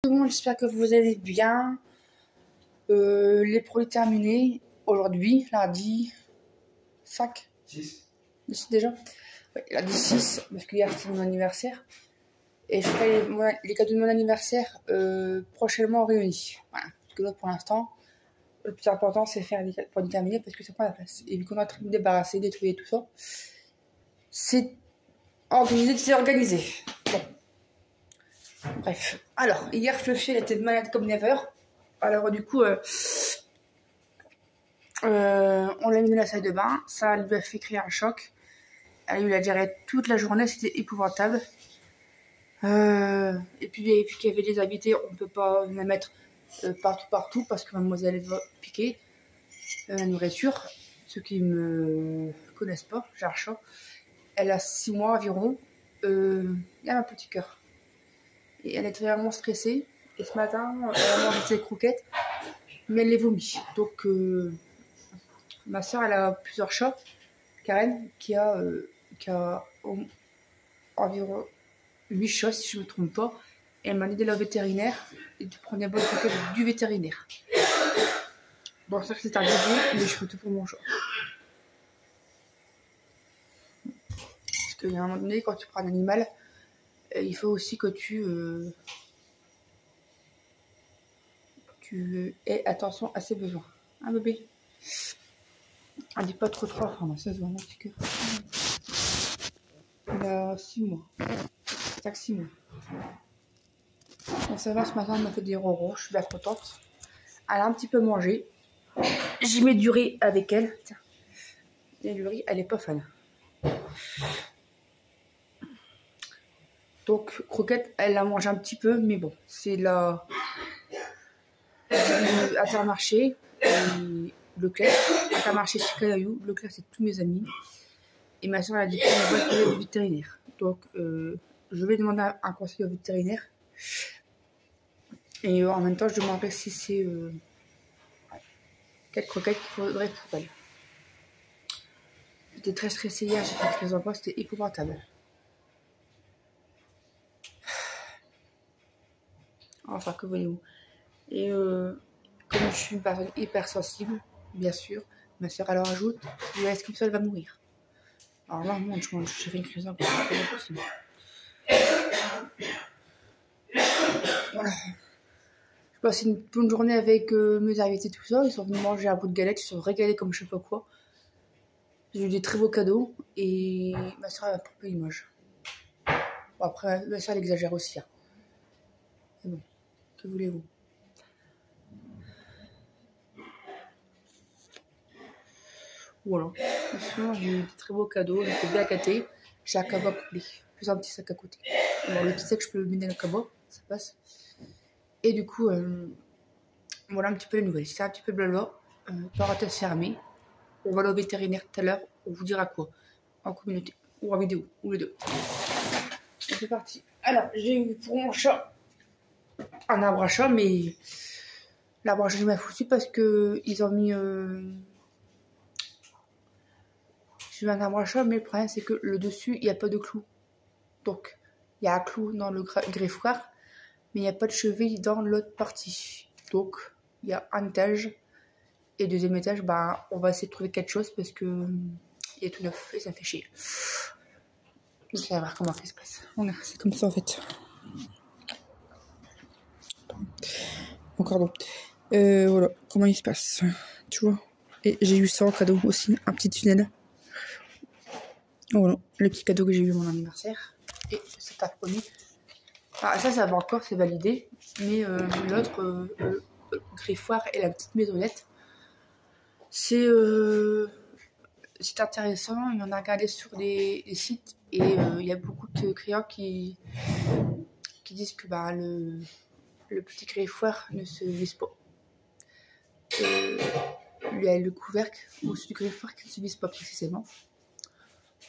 Tout le monde, j'espère que vous allez bien. Les produits terminés aujourd'hui, lundi 5. 6. 6 déjà. Ouais, lundi 6, parce qu'hier c'était mon anniversaire. Et je ferai les cadeaux de mon anniversaire prochainement réunis. Voilà. Parce que là pour l'instant, le plus important c'est faire les produits terminés parce que ça prend la place. Et vu qu'on est en train de me débarrasser, nettoyer tout ça, c'est organisé. Bon. Bref. Alors, hier, Fluffy, elle était malade comme never. Alors, du coup, on l'a mis dans la salle de bain. Ça lui a fait créer un choc. Elle a eu la diarrhée toute la journée. C'était épouvantable. Et puis, vu qu'il y avait des invités, on ne peut pas la mettre partout parce que mademoiselle elle va piquer la nourriture. Ceux qui me connaissent pas, j'ai un chat. Elle a 6 mois environ. Il y a un petit cœur. Et elle est vraiment stressée. Et ce matin, elle a mangé ses croquettes, mais elle les vomit. Donc, ma soeur, elle a plusieurs chats. Karen, qui a environ 8 chats, si je ne me trompe pas. Et elle m'a dit d'aller au vétérinaire et de prendre des bonnes croquettes du vétérinaire. Bon, ça, c'est un bébé, mais je fais tout pour mon chat. Parce qu'il y a un moment donné, quand tu prends un animal, il faut aussi que tu aies attention à ses besoins. Hein, bébé? On dit pas trop enfin, ça se voit un petit peu. Il a 6 mois. C'est 6 mois. Bon, ça va, ce matin, elle m'a fait des ronrons, je suis bien contente. Elle a un petit peu mangé. J'y mets du riz avec elle. Tiens. Et le riz, elle est pas fan. Donc, croquette, elle a mangé un petit peu, mais bon, c'est la Intermarché, Leclerc, Intermarché Chicayou, Leclerc, c'est tous mes amis. Et ma soeur, elle a dit qu'on va du vétérinaire. Donc, je vais demander un conseil au vétérinaire. Et en même temps, je demanderai si c'est quelle croquette qu'il faudrait pour elle. J'étais très stressée hier, j'ai fait une crise d'angoisse, c'était épouvantable. Enfin, que voulez-vous? Et comme je suis une personne hyper sensible, bien sûr, ma soeur elle en rajoute, est-ce que elle va mourir? Alors là, moi, j'ai fait une crise d'angoisse, c'est pas possible. Voilà. J'ai passé une bonne journée avec mes invités, tout ça. Ils sont venus manger un bout de galette, ils se sont régalés comme je sais pas quoi. J'ai eu des très beaux cadeaux et ma soeur elle m'a pris l'image. Bon, après, ma soeur elle exagère aussi. Hein. Mais bon, que voulez-vous? Voilà. Sinon, j'ai eu des très beaux cadeaux, j'étais bien gâtée. J'ai un cabas complet, plus un petit sac à côté. Alors, le petit sac, je peux le mener dans le cabas, ça passe. Et du coup, voilà un petit peu les nouvelles. C'est un petit peu blabla. Parenthèse fermée. On va aller au vétérinaire tout à l'heure. On vous dira quoi. En communauté. Ou en vidéo. Ou les deux. C'est parti. Alors, j'ai eu pour mon chat un arbre à chat, mais l'arbre à chat, je m'ai foutu parce que ils ont mis. J'ai eu un arbre à chat, mais le problème, c'est que le dessus, il n'y a pas de clou. Donc, il y a un clou dans le greffoir, mais il n'y a pas de cheville dans l'autre partie. Donc, il y a un étage. Et deuxième étage, bah, on va essayer de trouver quelque chose parce que il est tout neuf et ça fait chier. Je vais voir comment ça se passe. Voilà, c'est comme ça en fait. Encore bon. Voilà, comment il se passe. Tu vois. Et j'ai eu ça en cadeau aussi, un petit tunnel. Voilà, le petit cadeau que j'ai eu à mon anniversaire. Et c'est un premier. Ah, ça va encore, c'est validé. Mais l'autre, greffoir et la petite maisonnette. C'est intéressant, il y en a regardé sur des sites et il y a beaucoup de clients qui disent que bah, le petit greffoir ne se visse pas. Il y a le couvercle au-dessus du greffoir qui ne se visse pas précisément.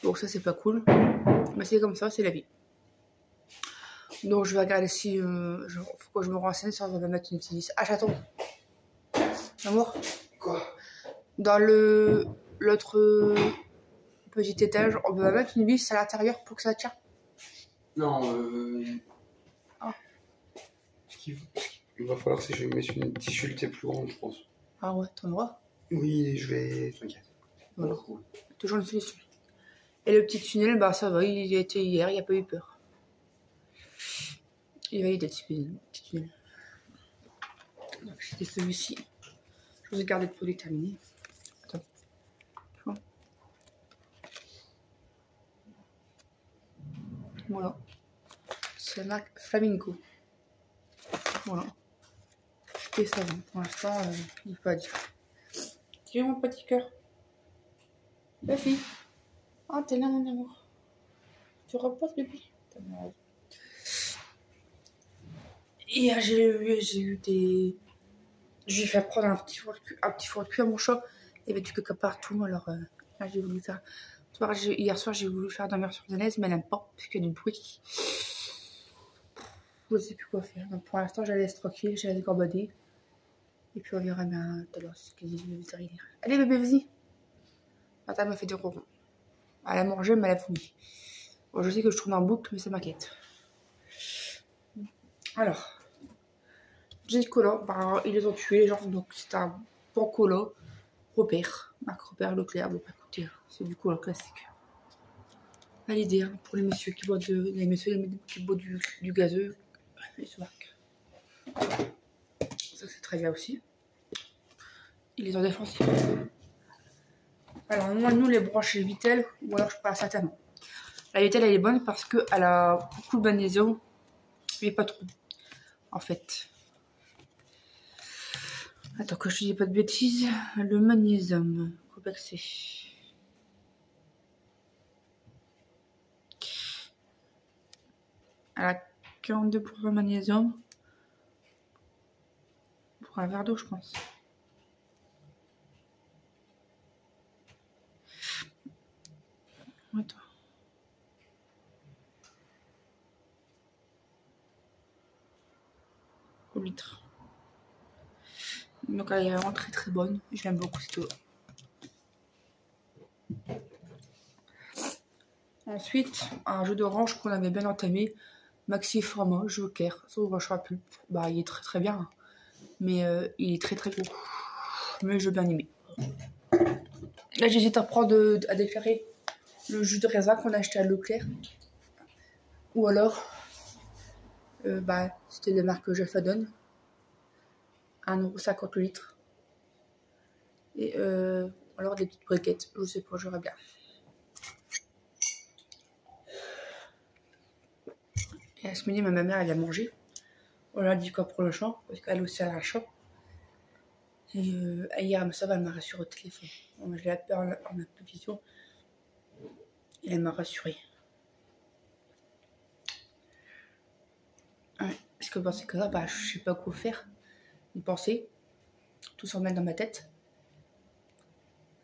Donc ça c'est pas cool, mais c'est comme ça, c'est la vie. Donc je vais regarder si faut que je me renseigne si on va mettre une petite vis. Ah chaton, amour. Quoi? Dans l'autre petit étage, on peut mettre une vis à l'intérieur pour que ça tient. Non, Ah. qu'il va falloir, c'est que je vais mettre une petite sculptée plus grande, je pense. Ah ouais, t'en auras? Oui, je vais... T'inquiète. Voilà. Toujours une solution. Et le petit tunnel, bah ça va, il a été hier, il n'y a pas eu peur. Il va y être le petit tunnel. Donc c'était celui-ci. Je vous ai gardé pour déterminer. Attends. Voilà. C'est la marque Flamingo. Voilà. Et ça va. Pour l'instant, il ne faut pas dire. Tu es mon petit cœur. La fille. Ah, t'es là, mon amour. Tu reposes depuis. T'as bien raison. Et j'ai eu des... J'ai fait prendre un petit four de cuir à mon chat. Il y avait du caca partout. Alors là, j'ai voulu faire... Hier soir, j'ai voulu faire dormir sur Zanaise, mais elle n'aime pas, parce qu'il y a du bruit. Je ne sais plus quoi faire. Donc pour l'instant, je la laisse tranquille, je la laisse gambader. Et puis on verra bien tout à l'heure ce qu'ils disent le vétérinaire. Allez bébé, vas-y. Attends, elle m'a fait des ronrons. Elle a mangé, mais elle a fini. Bon, je sais que je tourne en boucle, mais ça m'inquiète. Alors, j'ai le cola. Bah, ils les ont tués, genre, donc c'est un bon cola. Repère. Marque Repère Leclerc. Bon, écoutez, c'est du cola classique. À l'idée, hein, pour les messieurs qui boivent du gazeux. Ils se marquent. Ça, c'est très bien aussi. Il est en défensif. Alors, moi, nous, les branches chez Vitel, ou alors je passe à Tano. La Vitel, elle est bonne parce qu'elle a beaucoup de magnésium, mais pas trop, en fait. Attends, que je dis pas de bêtises. Le magnésium, complexé. Elle a 42% de magnésium. Pour un verre d'eau, je pense. Attends. Au litre. Donc elle est vraiment très très bonne. J'aime beaucoup cette eau. Ensuite, un jus d'orange qu'on avait bien entamé. Maxi format, Joker, ça ouvre à pulpe. Bah, il est très très bien. Hein. Mais il est très très gros. Mais j'ai bien aimé. Là, j'hésite à déclarer le jus de raisin qu'on a acheté à Leclerc. Ou alors, bah, c'était des marques Jafadon. 1,50 € le litre. Et alors des petites briquettes. Je sais pas, j'aurais bien. Et à ce midi, ma mère, elle a mangé. On lui a dit quoi pour le champ, parce qu'elle aussi a un champ. Et hier, ça va, elle m'a rassuré au téléphone. Je l'ai appelé en application. Et elle m'a rassuré. Ouais, parce que dans ces cas-là, bah, je sais pas quoi faire. Une pensée. Tout s'en met dans ma tête.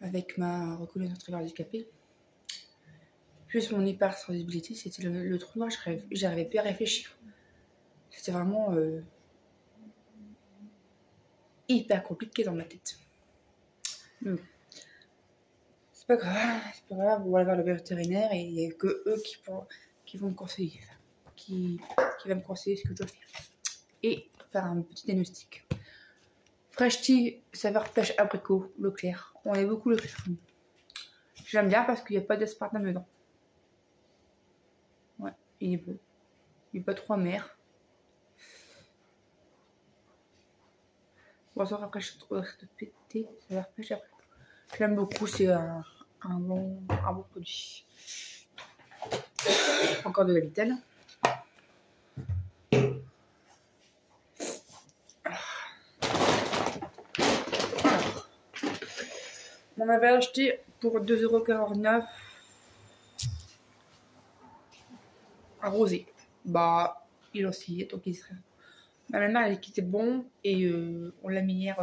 Avec ma reconnaissance travailleur handicapé. Plus mon hypersensibilité, c'était le trou noir, j'arrivais plus à réfléchir. C'était vraiment hyper compliqué dans ma tête. C'est pas grave, on va aller voir le vétérinaire et il n'y a que eux qui vont me conseiller. Qui va me conseiller ce que je dois faire. Et faire un petit diagnostic. Fresh tea, saveur pêche abricot, Leclerc. On aime beaucoup Leclerc. J'aime bien parce qu'il n'y a pas d'aspartame dedans. Ouais, il est beau. Il n'est pas trop amer. Bon, ça rafraîchit trop de péter. Saveur pêche abricot. J'aime beaucoup, c'est un bon produit. Encore de la Vitel. On avait acheté pour 2,49 € un rosé. Bah, il oscillait, donc il serait. Ma mère, elle dit qu'il était bon et on l'a mis hier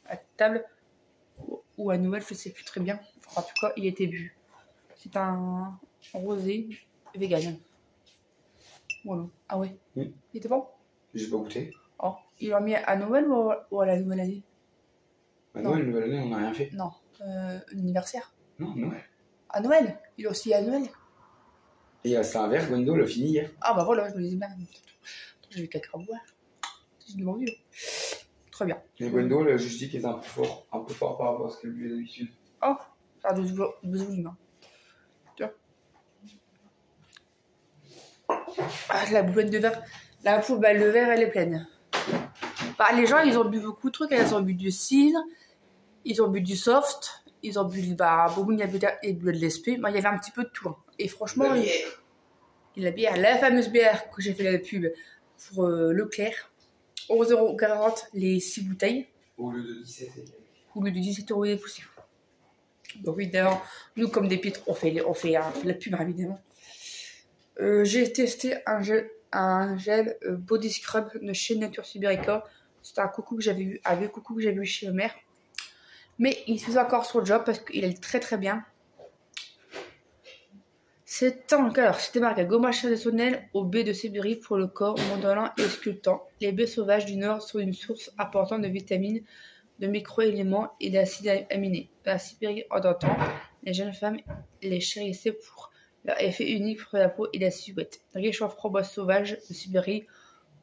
à table ou à Noël, je sais plus très bien. En tout cas, il était bu. C'est un rosé vegan. Voilà. Ah ouais. Il était bon? J'ai pas goûté. Oh, ils l'ont mis à Noël ou à la nouvelle année? À Noël, nouvelle année, on n'a rien fait. Non. L'anniversaire? Non, Noël. À Noël? Il est aussi à Noël? Et c'est un verre, Gwendo l'a fini hier. Ah bah voilà, je me disais bien. J'ai eu caca boire. j'ai demandé. Très bien. Et Gwendo, elle a juste dit qu'il était un peu fort par rapport à ce qu'elle buvait d'habitude. Oh, ça a deux humains. Ah, la bouteille de verre. La poule, bah, le verre, elle est pleine. Bah, les gens, ils ont bu beaucoup de trucs. Ils ont bu du cidre, ils ont bu du soft, ils ont bu beaucoup de l'esprit. Moi, il y avait un petit peu de tout. Hein. Et franchement, la bière, la fameuse bière que j'ai fait la pub pour Leclerc, 11,40 € les 6 bouteilles. Au lieu de 17 €. Au lieu de 17 € les poussières. Donc, évidemment, nous, comme des pitres, on fait la pub, évidemment. J'ai testé un gel body scrub de chez Nature Siberica. C'était un coucou que j'avais eu chez ma mère. Mais il se faisait encore sur le job parce qu'il est très très bien. C'était marqué gommage traditionnel aux baies de Sibérie pour le corps modellant et sculptant. Les baies sauvages du Nord sont une source importante de vitamines, de micro-éléments et d'acides aminés. Dans la Sibérie en d'antan, les jeunes femmes les chérissaient pour leur effet unique sur la peau et la silhouette. Riche en framboises sauvages de Sibérie,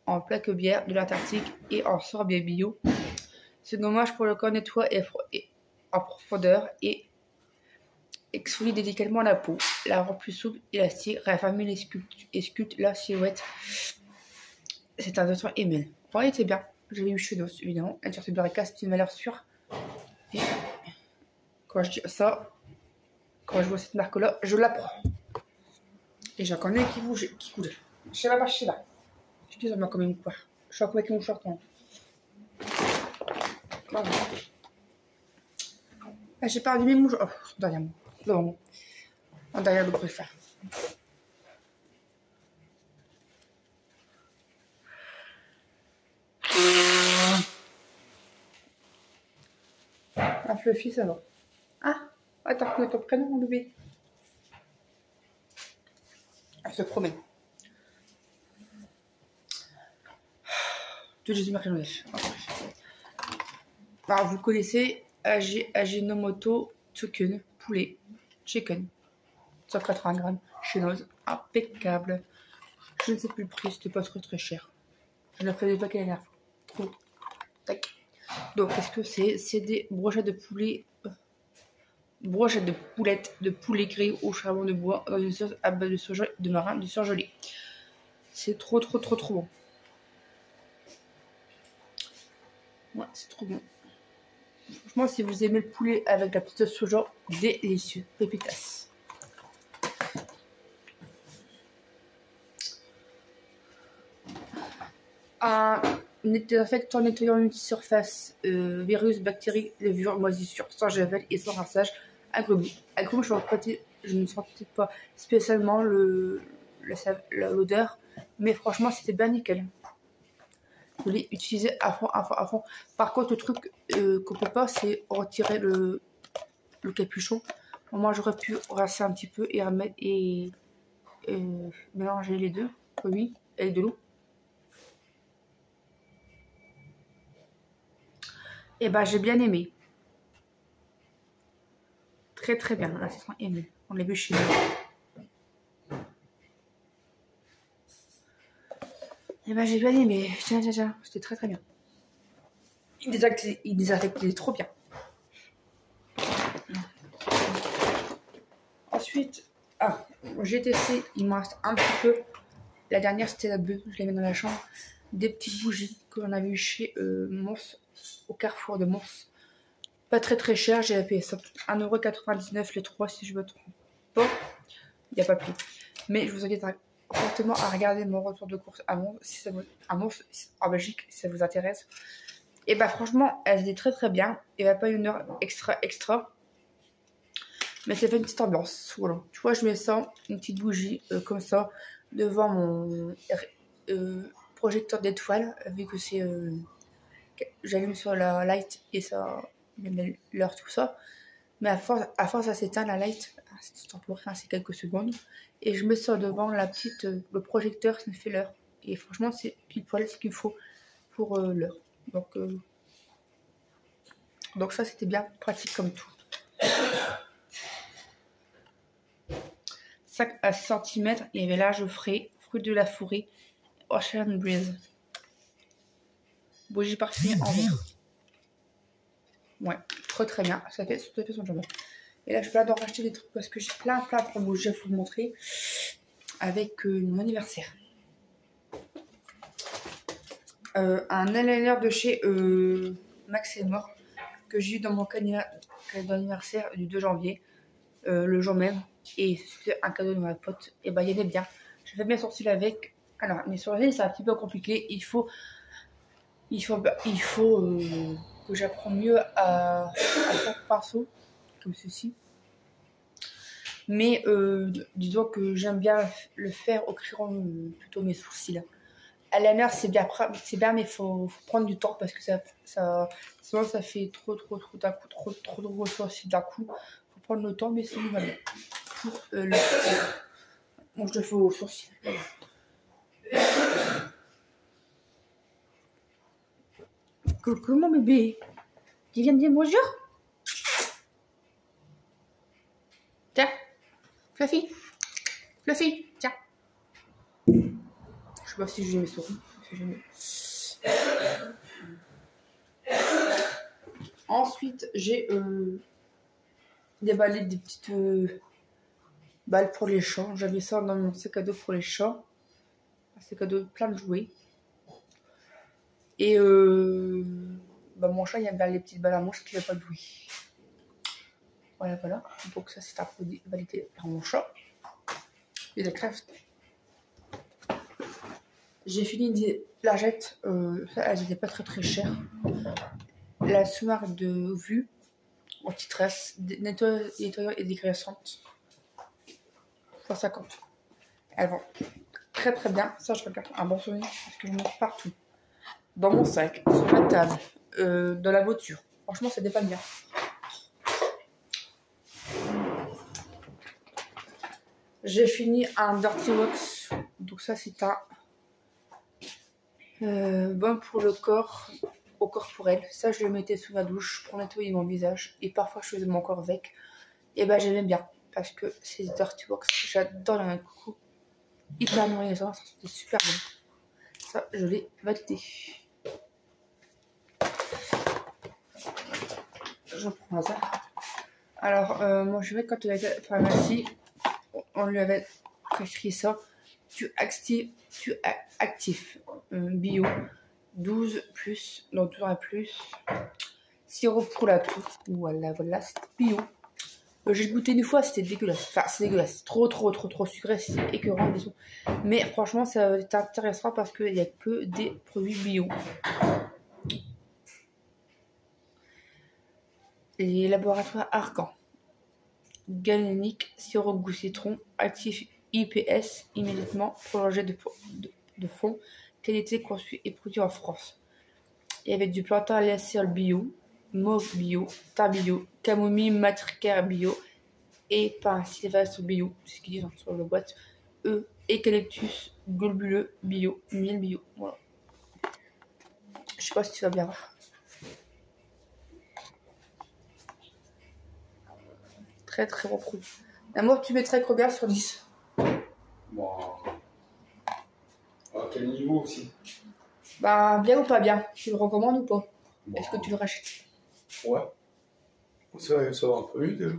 en plaques bières de l'Antarctique et en sorbet bio. Ce gommage pour le corps nettoie et en profondeur et exfolie délicatement la peau, la rend plus souple, élastique, raffermit et sculpte la silhouette. C'est un détruit email. Bon, il était bien. Je l'ai eu chez nous, évidemment. Nature Siberica, c'est une valeur sûre. Et quand je dis ça, quand je vois cette marque-là, je la prends. Et j'en connais qui coule. Je sais pas. Je dis ça m'a quand même quoi. Je suis encore avec mon short. Voilà. Là, j'ai perdu mes mouches. Oh, derrière moi. Non. Derrière le préfère. Un fluffy, ça va. Ah, t'as reconnu ton prénom, mon bébé. Elle se promène. De Jésus-Marie-Joseph. Alors, vous connaissez Ajinomoto Tsuken, poulet, chicken, 180 grammes, chinoise, impeccable. Je ne sais plus le prix, c'était pas très très cher. Je l'ai prévu pas qu'elle a trop. Tac. Donc, qu'est-ce que c'est? C'est des brochettes de poulet. Brochettes de poulettes de poulet gris au charbon de bois dans une sauce à base de soja de marin du surgelé. C'est trop bon. Ouais, c'est trop bon. Franchement, si vous aimez le poulet avec la petite sauce soja, délicieux. Pépitas. Un désinfectant nettoyant multisurface, virus, bactéries, levures, moisissures, sans javel et sans rinçage. Agrumes, je ne sentais pas spécialement l'odeur, mais franchement, c'était bien nickel. Vous voulez utiliser à fond. Par contre, le truc qu'on peut pas, c'est retirer le capuchon. Moi, j'aurais pu rincer un petit peu et remettre et mélanger les deux, oui, avec de l'eau. Et bah, j'ai bien aimé. Très très bien, l'assistant aimé. On l'a vu chez nous. Et bah, j'ai bien aimé. Tiens, c'était très très bien. Il désinfectait trop bien. Ensuite, j'ai testé, il me reste un petit peu. La dernière, c'était la bœuf, je l'ai mis dans la chambre. Des petites bougies que l'on avait eu chez Mons, au carrefour de Mons. Pas très très cher, j'ai payé ça 1,99 € les 3 si je me trompe pas. Il n'y a pas plus. Mais je vous invite fortement à regarder mon retour de course à Mons, en Belgique, si ça vous intéresse. Et bah franchement, elle était très très bien. Il n'y avait pas une heure extra. Mais ça fait une petite ambiance. Voilà. Tu vois, je mets ça, une petite bougie comme ça, devant mon projecteur d'étoiles, vu que c'est. J'allume sur la light et ça. L'heure, tout ça. Mais à force ça s'éteint la light. C'est temporaire, c'est quelques secondes. Et je mets ça devant le projecteur, ça me fait l'heure. Et franchement, c'est pile poil ce qu'il faut pour l'heure. Donc ça, c'était bien pratique comme tout. 5 à 6 cm, il y avait l'âge frais, fruit de la forêt, Ocean Breeze. bougie parfumée en verre. Ouais, très bien. Ça fait tout à fait son job. Et là, je vais d'en racheter des trucs parce que j'ai plein de bougies à vous montrer avec mon anniversaire. Un eyeliner de chez Max & More que j'ai eu dans mon cadeau d'anniversaire du 2 janvier, le jour même. Et c'était un cadeau de ma pote. Et bah, il y avait bien. Je fais mes sourcils avec. Alors, mes sourcils, c'est un petit peu compliqué. Il faut que j'apprenne mieux à faire pinceau, comme ceci. Mais disons que j'aime bien le faire au crayon, plutôt mes sourcils. Eyeliner, c'est bien, mais il faut prendre du temps parce que sinon ça fait trop d'un coup, trop de gros sourcils d'un coup. Il faut prendre le temps, mais c'est va bien. Pour donc je le fais aux sourcils. Coucou mon bébé, tu viens me dire bonjour? Tiens, Fluffy, tiens. Je sais pas si j'ai mes souris. Ensuite, j'ai déballé des petites balles pour les chats. J'avais ça dans mon sac à dos pour les chats. Un sac à dos plein de jouets. Et mon chat, il aime bien les petites balles à mouche qui n'a pas de bruit. Voilà. Donc ça, c'est un produit validé par mon chat. Et la crève. J'ai fini des lingettes. Elles n'étaient pas très chères. La sous-marque de Vue, anti-stress, nettoyant et dégraissante. 150. Elles vont très bien. Ça, je regarde un bon souvenir parce que je monte partout. Dans mon sac, sur la table, dans la voiture. Franchement, ça dépanne bien. J'ai fini un Dirty Wax. Donc ça, c'est un bon pour le corps, au corporel. Ça, je le mettais sous ma douche pour nettoyer mon visage. Et parfois, je faisais mon corps avec. Et ben, j'aimais bien. Parce que c'est Dirty Wax. J'adore la coucou. Hyper nourrissant. C'était super bon. Ça, je l'ai validé. Je prends ça. Alors, moi, je vais quand on était à la pharmacie, on lui avait prescrit ça. Tu actif bio 12 plus, donc 12 ans plus. Sirop pour la toux. Voilà, c'est bio. J'ai goûté une fois, c'était dégueulasse. Enfin, c'est dégueulasse. Trop sucré, c'est écœurant. Mais franchement, ça t'intéressera parce qu'il n'y a que des produits bio. Les laboratoires Argan. Galénique, sirop goût citron, actif IPS, immédiatement prolongé de fond, qualité conçue et produit en France. Il y avait du plantain lycéol bio, mauve bio, thym bio, camomille matricaire bio et pain sylvestre bio, c'est ce qu'ils disent sur la boîte, eucalyptus globuleux bio, miel bio. Voilà. Je sais pas si tu vas bien voir. Très bon produit. L'amour, tu mettrais combien sur 10? Bon. À quel niveau aussi? Bah, bien ou pas bien? Tu le recommandes ou pas? Bon. Est-ce que tu le rachètes? Ouais. Ça va un peu mieux déjà.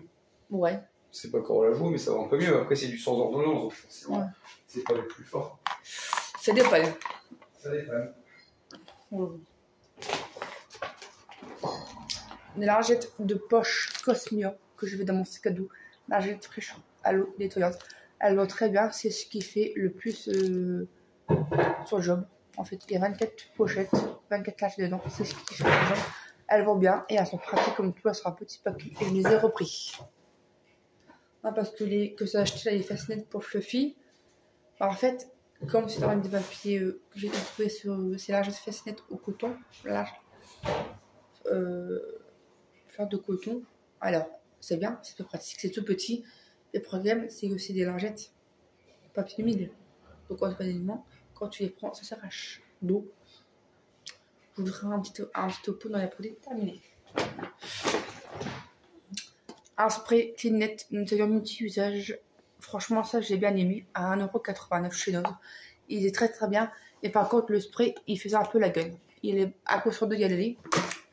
Ouais. C'est pas encore la joue, mais ça va un peu mieux. Après, c'est du sans ordonnance, donc forcément, ouais. C'est pas le plus fort. Ça dépanne. Des lingettes de poche Cosmia que je vais dans mon sac à dos. Lingettes fraîche à l'eau nettoyante. Elles vont très bien. C'est ce qui fait le plus sur le job. En fait, il y a 24 pochettes, 24 lingettes dedans. C'est ce qui fait le job. Elles vont bien et elles sont pratiques comme tout. Elles sont un petit papier et je les ai repris. Non, parce que ça a acheté là, les fascinettes pour Fluffy. Alors, en fait, comme c'est dans des papiers que j'ai trouvé sur ces lingettes fascinettes au coton, faire de coton, alors c'est bien, c'est tout pratique, c'est tout petit. Le problème, c'est que c'est des lingettes papier humide. Donc, automatiquement, quand tu les prends, ça s'arrache. Donc, je voudrais un petit topo dans la produit terminé. Un spray Clean Net nettoyant multi-usage. Franchement, ça, j'ai bien aimé. À 1,89€ chez nous. Il est très bien. Et par contre, le spray, il faisait un peu la gueule. il est à cause sur 2 galeries.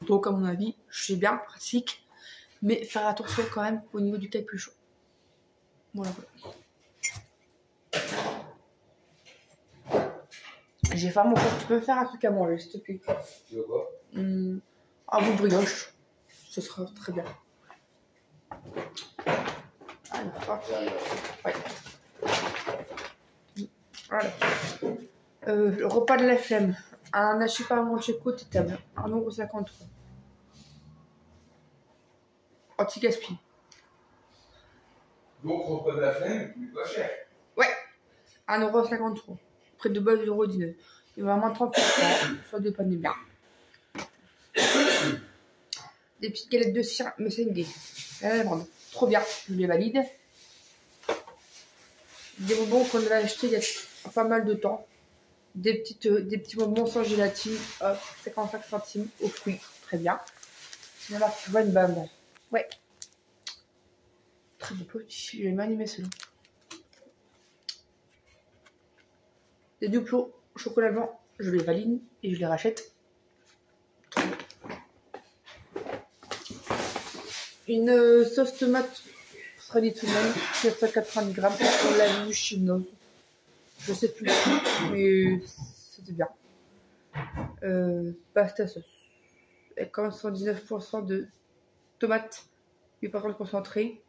Donc, à mon avis, je suis bien pratique. Mais faire attention quand même au niveau du capuchon. Voilà. J'ai faim, mon pote. Tu peux me faire un truc à manger, s'il te plaît? Tu veux quoi? Un bout de brioche. Ce sera très bien. Alors, hop. Ouais. Voilà. Le repas de la flemme. Un hachis parmentier côté table. 1,53 €. Anti-gaspi. Donc, repas de la flemme, mais pas cher. Ouais. 1,53 €. Près de base 0,19 €. Il va vraiment 30%. Soit de panier bien. Des petites galettes de cire, mais c'est une idée. Vraiment. Trop bien. Je les valide. Des bonbons qu'on avait achetés il y a pas mal de temps. Des petits bonbons sans gélatine. 55 centimes aux fruits. Très bien. C'est la marque One Bam. Ouais. Très beau petit. Je vais m'animer celui-là. Des Duplo chocolat blanc. Je les valide et je les rachète. Une sauce tomate traditionnelle, 490 grammes. On l'a vu chinoise. Je sais plus, mais c'était bien. Pasta sauce. Et quand 119% de tomates, 8% de concentré.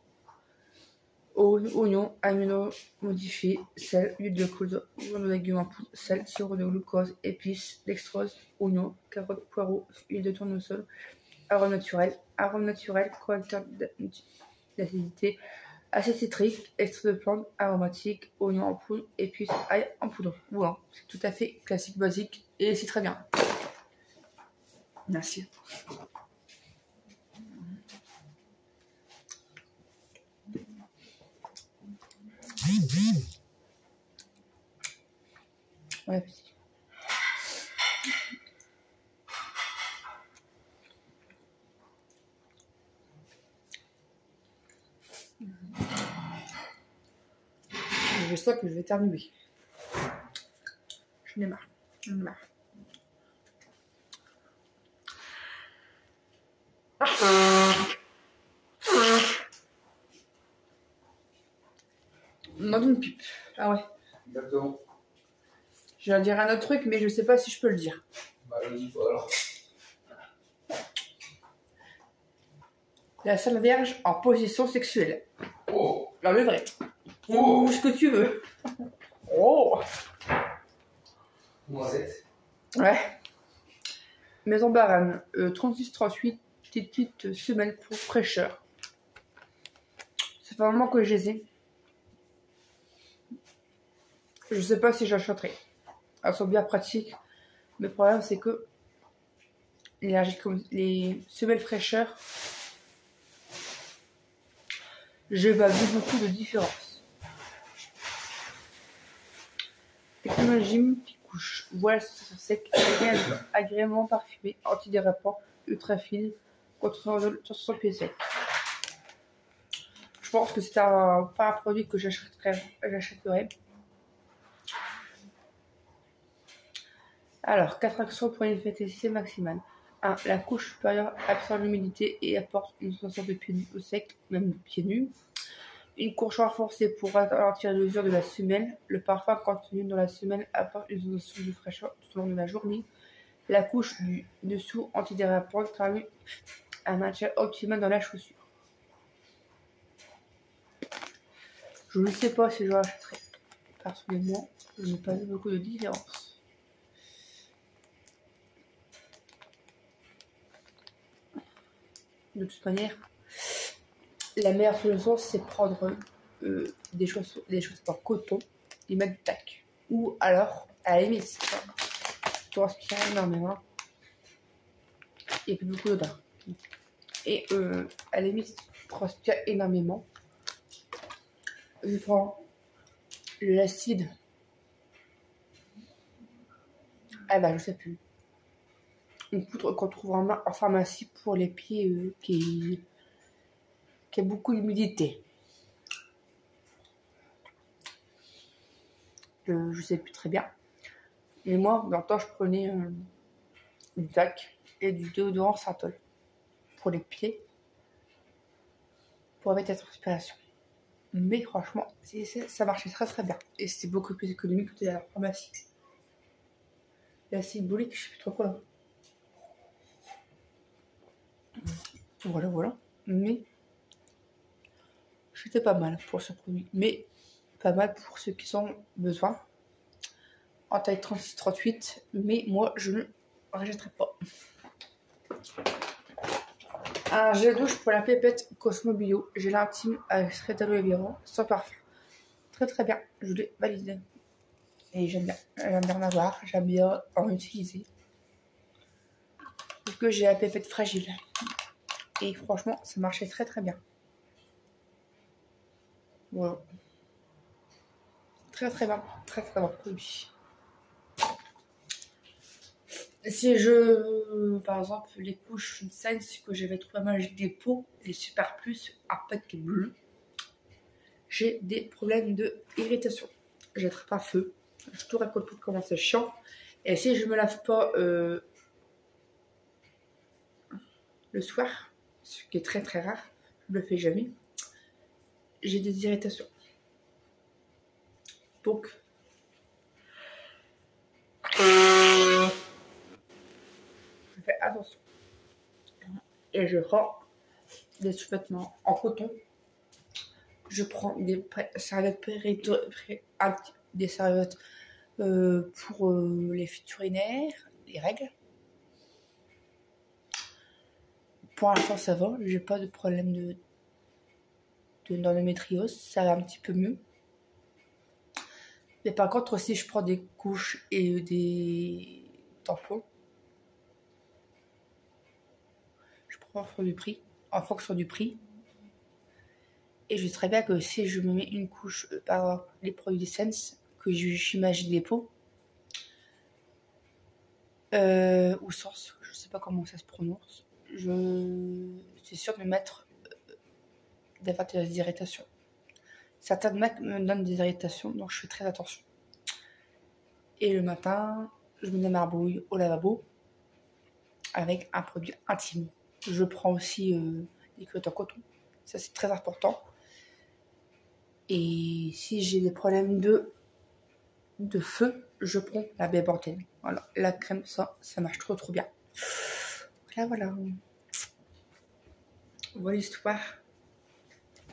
Oignon, amino modifié, sel, huile de coude, de légumes en poudre, sel, sirop de glucose, épices, dextrose, oignon, carottes, poireaux, huile de tournesol, arôme naturel, correcteur d'acidité, acide citrique, extrait de plantes aromatiques, oignon en poudre, épices, ail en poudre. Voilà, c'est tout à fait classique, basique, et c'est très bien. Merci. Bon appétit. Je sens que je vais éternuer. J'en ai marre. J'en ai marre. On demande une pipe. Ah ouais. Exactement. Je vais dire un autre truc, mais je sais pas si je peux le dire. Bah, je dis pas alors. La Sainte Vierge en position sexuelle. Oh! Non, le vrai. Oh! Ou ce que tu veux. Oh! Noisette. Ouais. Maison Barane, 36-38, petite semelle pour fraîcheur. C'est pas vraiment que je les ai. Je sais pas si j'achèterai. Elles sont bien pratiques. Mais le problème, c'est que les semelles fraîcheur, j'ai pas vu beaucoup de différence. Technologie couche, voile sec, agréablement parfumé, antidérapant, ultra fine, contre 60 pieds secs. Je pense que c'est pas un produit que j'achèterais. Alors, 4 actions pour une efficacité maximale. 1. La couche supérieure absorbe l'humidité et apporte une sensation de pieds nus au sec, même de pieds nus. Une couche renforcée pour ralentir l'usure de la semelle. Le parfum contenu dans la semelle apporte une sensation de fraîcheur tout au long de la journée. La couche du dessous antidérapante permet un maintien optimal dans la chaussure. Je ne sais pas si je l'achèterai. Personnellement, je n'ai pas vu beaucoup de différence. De toute manière, la meilleure solution, c'est prendre des chaussures en coton et mettre du tac. Ou alors, à la limite, tu transpires énormément et puis beaucoup d'odeur. Et à la limite, tu transpires énormément. Je prends l'acide. Ah bah, je sais plus. Une poudre qu'on trouve en pharmacie pour les pieds qui a beaucoup d'humidité. Je sais plus très bien. Et moi, dans le temps, je prenais du tac et du déodorant Synthol pour les pieds, pour éviter la transpiration. Mais franchement, ça marchait très très bien. Et c'était beaucoup plus économique que de la pharmacie. L'acide bolique, je sais plus trop quoi là. Voilà. Mais c'était pas mal pour ce produit. Mais pas mal pour ceux qui ont besoin. En taille 36-38. Mais moi, je ne rachèterai pas. Un gel douche pour la pépette Cosmo Bio. Gel intime avec extrait d'aloe vera sans parfum. Très très bien. Je l'ai validé. Et j'aime bien. J'aime bien en avoir. J'aime bien en utiliser. Parce que j'ai la pépette fragile. Et franchement, ça marchait très très bien. Voilà. Très très bien. Très très bon produit. Si par exemple, les couches Sense que j'avais trouvé pas mal, j'ai des peaux, les Super Plus, Arpète bleu, j'ai des problèmes d'irritation. Je n'attrape pas feu. Je tout récolte pour comment c'est chiant. Et si je me lave pas le soir, ce qui est très très rare, je le fais jamais, j'ai des irritations. Donc, je fais attention. Et je rends des sous-vêtements en coton. Je prends des serviettes des serviettes pour les fuites urinaires, les règles. Pour l'instant, ça va. J'ai pas de problème d'endométriose. Ça va un petit peu mieux. Mais par contre, si je prends des couches et des tampons, je prends en fonction du prix. Et je sais très bien que si je me mets une couche par les produits Sense, que j'imagine des peaux, ou Sens, je sais pas comment ça se prononce, c'est sûr de me mettre d'avoir des irritations. Certaines marques me donnent des irritations, donc je fais très attention. Et le matin, je me démarbouille au lavabo avec un produit intime. Je prends aussi des culottes en coton, ça c'est très important. Et si j'ai des problèmes de feu, je prends la baie Bantene. Voilà, la crème, ça marche trop bien. Voilà. Voilà l'histoire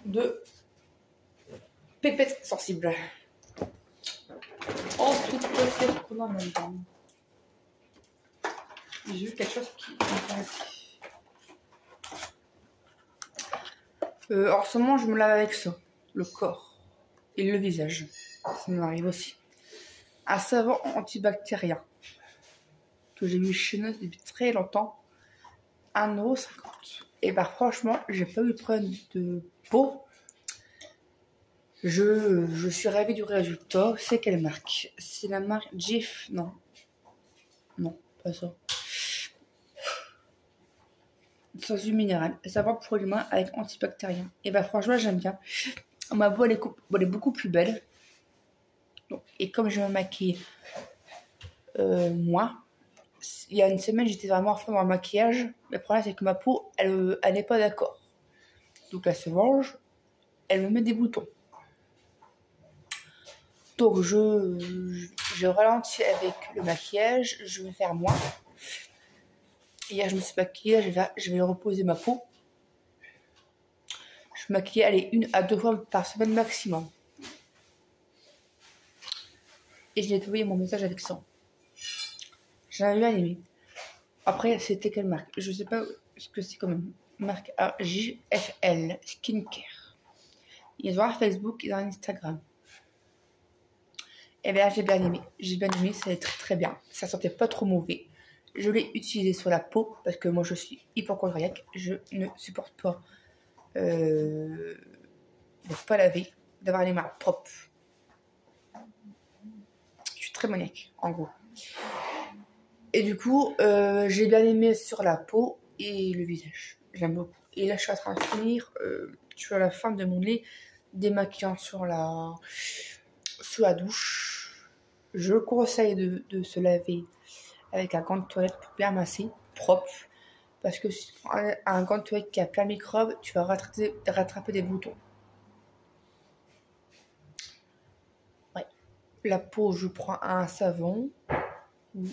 de pépette sensible. Ensuite, qu'est-ce qu'on a maintenant? J'ai vu quelque chose qui m'intéresse. En ce moment, je me lave avec ça, le corps et le visage. Ça m'arrive aussi. Un savon antibactérien que j'ai vu chez nous depuis très longtemps, 1,50 €. Et bah franchement, j'ai pas eu de problème de peau. Je suis ravie du résultat. C'est quelle marque? C'est la marque Jif. Non, pas ça. Sans huile minérale. Savon pour les mains avec antibactérien. Et bah franchement, j'aime bien. Ma peau elle est beaucoup plus belle. Donc, et comme je me maquille moi, il y a une semaine, j'étais vraiment à fond dans le maquillage. Le problème, c'est que ma peau, elle n'est pas d'accord. Donc, elle se venge, elle me met des boutons. Donc, je ralentis avec le maquillage, je vais faire moins. Hier, je me suis maquillée, je vais reposer ma peau. Je me maquille, allez, 1 à 2 fois par semaine maximum. Et j'ai nettoyé mon visage avec ça. J'avais bien aimé. Après, c'était quelle marque? Je sais pas ce que c'est comme marque. JFL Skincare. Ils ont un Facebook et un Instagram. Et bien, j'ai bien aimé. Ça allait très très bien. Ça sentait pas trop mauvais. Je l'ai utilisé sur la peau parce que moi je suis hypochondriaque. Je ne supporte pas de pas laver, d'avoir les mains propres. Je suis très maniaque, en gros. Et du coup, j'ai bien aimé sur la peau et le visage. J'aime beaucoup. Et là, je suis en train de finir. Je suis à la fin de mon lait démaquillant sous la douche. Je conseille de se laver avec un gant de toilette pour bien masser, propre. Parce que un gant de toilette qui a plein de microbes, tu vas rattraper des boutons. Ouais. La peau, je prends un savon ou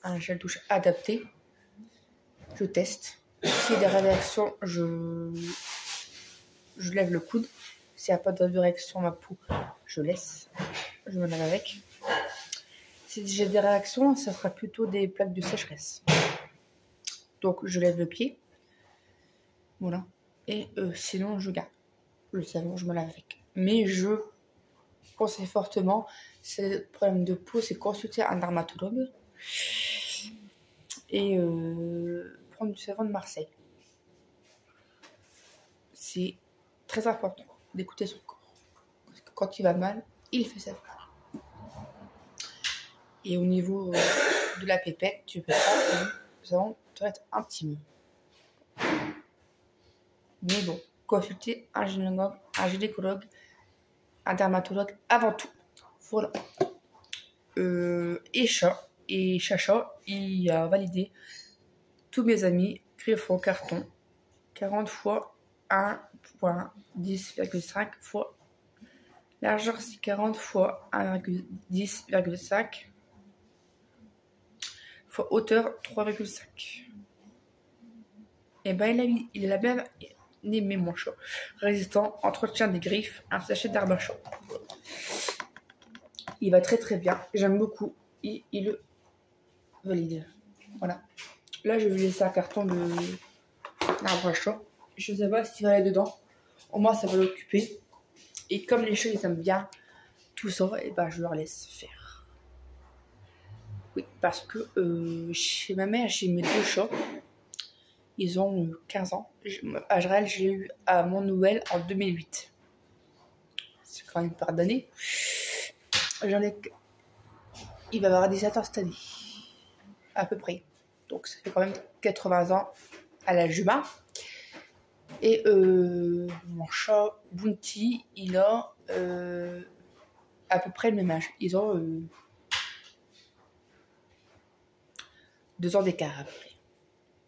un gel douche adapté. Je teste. S'il y a des réactions, je lève le coude. S'il n'y a pas de réaction à ma peau, je laisse. Je me lave avec. Si j'ai des réactions, ça sera plutôt des plaques de sécheresse. Donc je lève le pied. Voilà. Et sinon, je garde le savon, je me lave avec. Mais je conseille fortement, c'est le problème de peau, c'est consulter un dermatologue. Et prendre du savon de Marseille. C'est très important d'écouter son corps. Parce que quand il va mal, il fait ça. Et au niveau de la pépette, tu peux prendre le savon de toilette intime. Mais bon, consulter un gynécologue, un dermatologue avant tout. Voilà. Et Chacha, il a validé tous mes amis griffon carton 40 fois 1.10,5 fois largeur, c'est 40 fois 1,10,5 fois hauteur 3,5. Et ben il a bien aimé mon chat. Résistant, entretien des griffes, un sachet d'herbe à chat. Il va très très bien, j'aime beaucoup. Et il le valide. Voilà. Là, je vais laisser un carton de d'arbre à chat. Je sais pas s'il va aller dedans. Au moins, ça va l'occuper. Et comme les chats, ils aiment bien tout ça, et ben je leur laisse faire. Oui, parce que chez ma mère, j'ai mes 2 chats. Ils ont 15 ans. Ajrael, j'ai eu à mon Noël en 2008. C'est quand même une part d'années. Il va avoir 17 ans cette année. À peu près. Donc ça fait quand même 80 ans à la Juma. Et mon chat Bounty, il a à peu près le même âge. Ils ont 2 ans d'écart à peu près.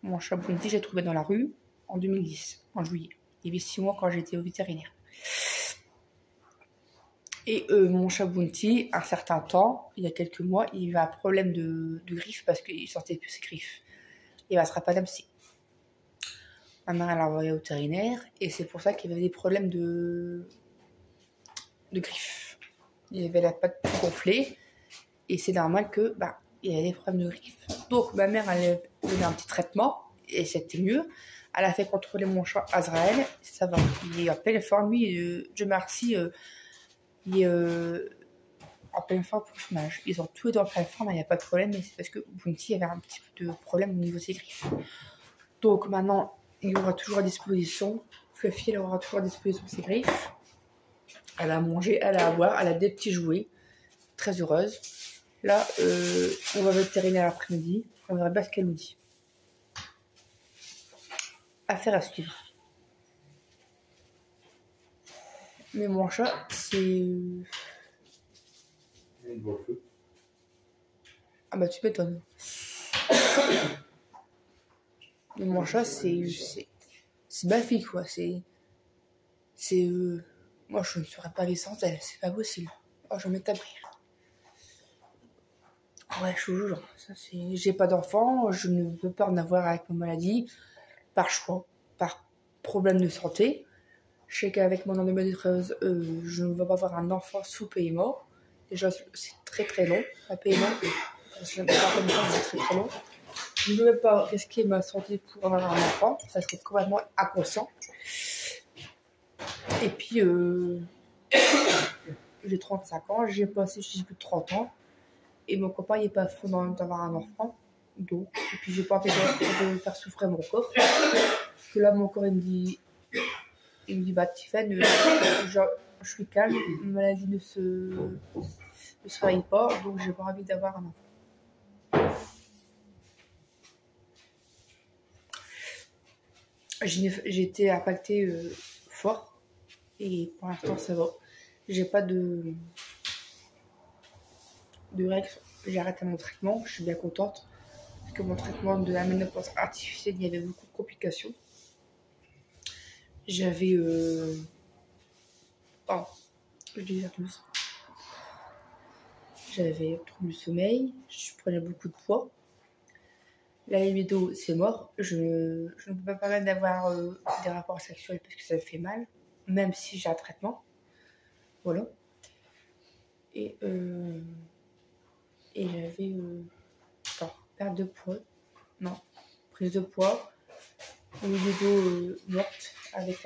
Mon chat Bounty, j'ai trouvé dans la rue en 2010, en juillet. Il y avait 6 mois quand j'étais au vétérinaire. Et mon chat Bounty, un certain temps, il y a quelques mois, il a un problème de griffes parce qu'il sortait plus ses griffes. Il va se rapadamser. Ma mère l'a envoyé au vétérinaire et c'est pour ça qu'il avait des problèmes de griffes. Il avait la patte gonflée et c'est normal que il avait des problèmes de griffes. Donc ma mère elle a donné un petit traitement et c'était mieux. Elle a fait contrôler mon chat Azrael, ça va. Il est en pleine forme, lui, Dieu merci, il est en pleine forme pour son âge. Ils ont tous les deux en pleine forme, il n'y a pas de problème, mais c'est parce que Bounty avait un petit peu de problème au niveau de ses griffes. Donc maintenant, il aura toujours à disposition, Fluffy, elle aura toujours à disposition ses griffes. Elle a à manger, elle a à boire, elle a des petits jouets. Très heureuse. Là, on va vétérinaire l'après-midi. On verra bien ce qu'elle nous dit. Affaire à suivre. Mais mon chat, c'est... Il voit le feu. Ah bah tu m'étonnes. Mais mon chat, c'est ma fille, quoi. Moi, je ne serais pas vivre sans elle. C'est pas possible. Oh, je vais m'établir. Ouais, je vous jure. J'ai pas d'enfant. Je ne veux pas en avoir avec ma maladie. Par choix. Par problème de santé. Je sais qu'avec mon endométriose, je ne vais pas avoir un enfant sous PMA. Déjà, c'est très très long. La PMA, je n'aime pas comme ça, c'est très très long. Je ne veux pas risquer ma santé pour avoir un enfant. Ça serait complètement inconscient. Et puis, j'ai 35 ans, j'ai plus de 30 ans. Et mon copain, il n'est pas fou d'avoir un enfant. Donc, et puis, j'ai pas envie de faire souffrir mon corps. Parce que là, mon corps, il me dit, Tiffany, je suis calme, ma maladie ne se réveille pas, donc j'ai pas envie d'avoir un enfant. J'ai été impactée fort et pour l'instant ça va. J'ai pas de réaction. J'ai arrêté mon traitement, je suis bien contente. que mon traitement de la ménopause artificielle, il y avait beaucoup de complications. J'avais... Pardon, je dis la douce. J'avais trouble du sommeil, je prenais beaucoup de poids. La libido, c'est mort. Je ne peux pas permettre d'avoir des rapports sexuels parce que ça me fait mal, même si j'ai un traitement. Voilà. Et j'avais perte de poids. Non, prise de poids. Une libido morte. Avec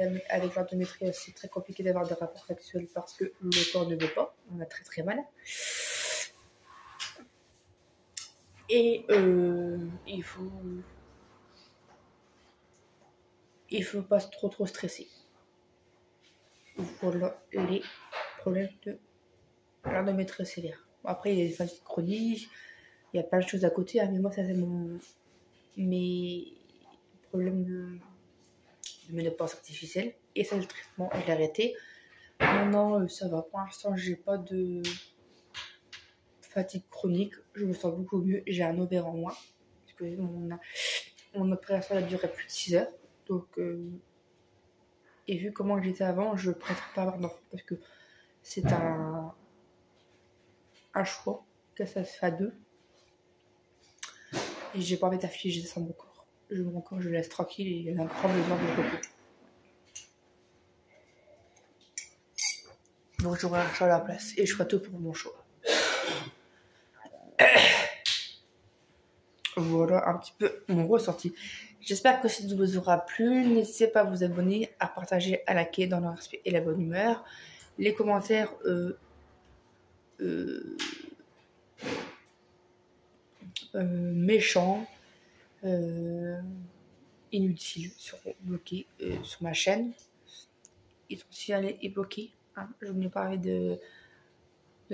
l'endométriose, c'est très compliqué d'avoir des rapports sexuels parce que le corps ne veut pas. On a très très mal. Et il faut pas trop stresser. Voilà les problèmes de l'endométriose sévère. Après, il y a des fatigues chroniques, il y a plein de choses à côté, hein, mais moi, ça c'est mes problèmes de ménopause artificielle. Et ça, le traitement, je l'ai arrêté. Maintenant, ça va. Pour l'instant, j'ai pas de fatigue chronique. Je me sens beaucoup mieux. J'ai un ovaire en moins. Parce que mon opération a duré plus de 6 heures. Donc, et vu comment j'étais avant, je ne préfère pas avoir d'enfant parce que c'est un choix que ça se fait à deux. Et j'ai pas envie d'affliger ça mon corps. Mon corps, je le laisse tranquille et il a vraiment besoin de repos. Donc j'aurai un chat à la place et je ferai tout pour mon chat. Voilà un petit peu mon ressenti. J'espère que ça vous aura plu. N'hésitez pas à vous abonner, à partager, à liker dans le respect et la bonne humeur. Les commentaires méchants, inutiles seront bloqués sur ma chaîne. Ils sont signalés et bloqués. Hein. Je n'ai pas envie de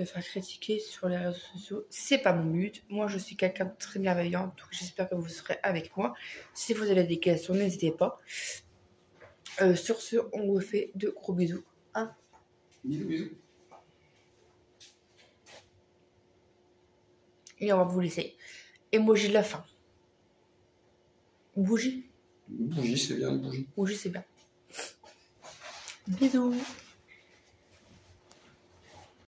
faire critiquer sur les réseaux sociaux. C'est pas mon but. Moi, je suis quelqu'un de très bienveillant. Donc, j'espère que vous serez avec moi. Si vous avez des questions, n'hésitez pas. Sur ce, on vous fait de gros bisous. Hein. Bisous. Et on va vous laisser. Emoji de la fin. Bougie. Bougie, c'est bien, bougie. Bougie, c'est bien. Bisous.